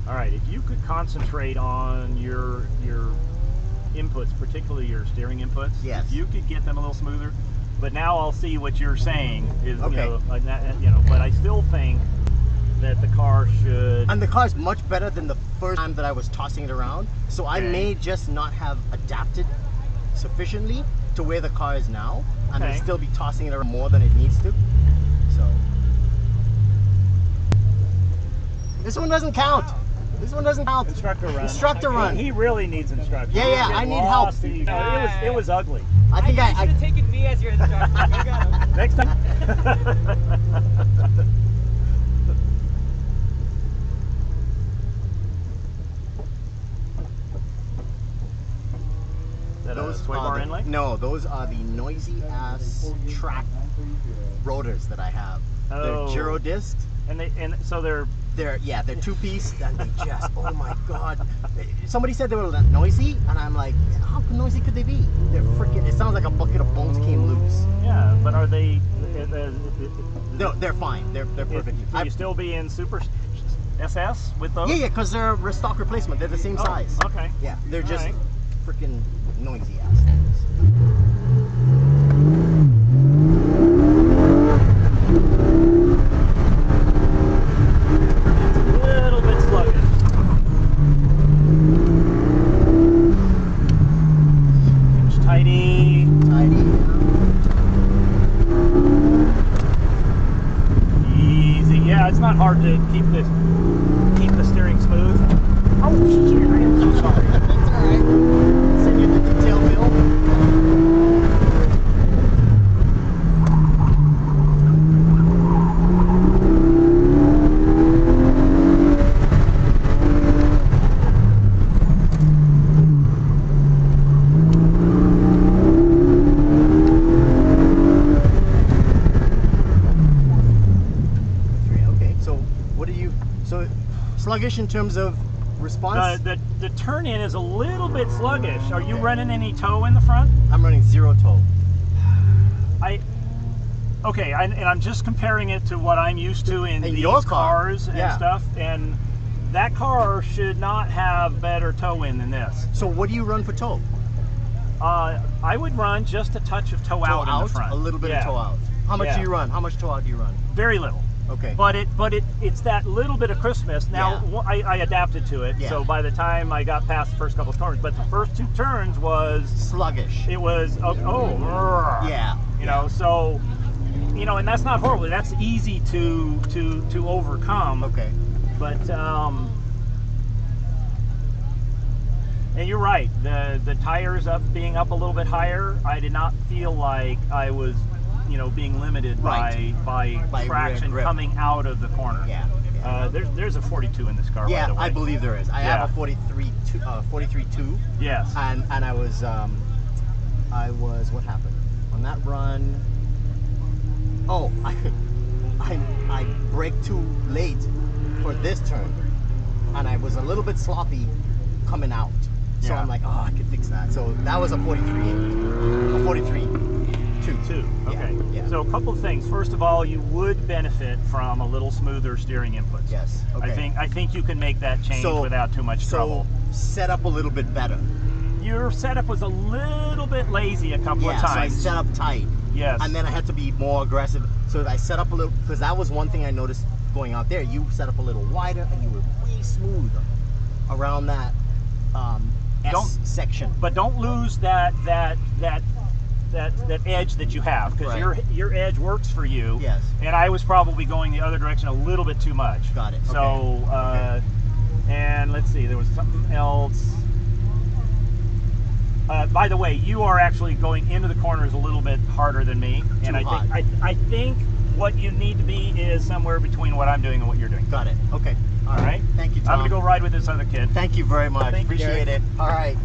All right, if you could concentrate on your inputs, particularly your steering inputs, yes. If you could get them a little smoother. But now I'll see what you're saying is, okay. But I still think that the car should. And the car's much better than the first time that I was tossing it around. So okay. I may just not have adapted sufficiently to where the car is now, and okay. I'll still be tossing it around more than it needs to. So this one doesn't count. This one doesn't count. Instructor run. Instructor run. He really needs instruction. Yeah, I need help. It was ugly. I think I should have taken me as your instructor. Next time. Those sway bar inlay? No, those are the noisy ass track rotors that I have. Oh. They're Giro discs. So they're two-piece, and they just, oh my god. Somebody said they were noisy, and I'm like, how noisy could they be? They're freaking, it sounds like a bucket of bones came loose. Yeah, but are they? No, they're fine. They're perfect. Can you still be in Super SS with those? Yeah, because they're a stock replacement. They're the same size. Okay. Yeah, they're just right. Freaking noisy ass things. It's not hard to keep the steering smooth. Oh shit! I am so sorry. That's all right. Send you the detail bill. Sluggish in terms of response? The turn in is a little bit sluggish. Are you running any toe in the front? I'm running 0 toe. And I'm just comparing it to what I'm used to in these cars and stuff, and that car should not have better toe in than this. So what do you run for toe? I would run just a touch of toe out in the front. A little bit of toe out. How much do you run? How much toe out do you run? Very little. Okay. But it's that little bit of crispness. Now I adapted to it. So by the time I got past the first couple of turns, but the first 2 turns was sluggish. It was so and that's not horrible. That's easy to overcome. Okay. But and you're right. The tires being up a little bit higher, I did not feel like I was being limited by traction grip. coming out of the corner. There's a 42 in this car. Yeah, by the way. I believe there is. I have a 43.2. Yes. And I was what happened on that run? Oh, I braked too late for this turn, and I was a little bit sloppy coming out. So I'm like, I could fix that. So that was a 43.8, a 43.2. Okay. Yeah. So a couple of things. First of all, you would benefit from a little smoother steering inputs. Yes. Okay. I think you can make that change without too much trouble. Set up a little bit better. Your setup was a little bit lazy a couple of times. So I set up tight. Yes. And then I had to be more aggressive. So I set up a little, because that was one thing I noticed going out there. You set up a little wider and you were way smoother around that section. But don't lose that edge that you have, because your edge works for you. Yes. And I was probably going the other direction a little bit too much. Got it. So and let's see, there was something else. By the way, you are actually going into the corners a little bit harder than me, and I think what you need to be is somewhere between what I'm doing and what you're doing. Got it. Okay. All right. Thank you, Tom. I'm gonna go ride with this other kid. Thank you very much. Appreciate it. All right.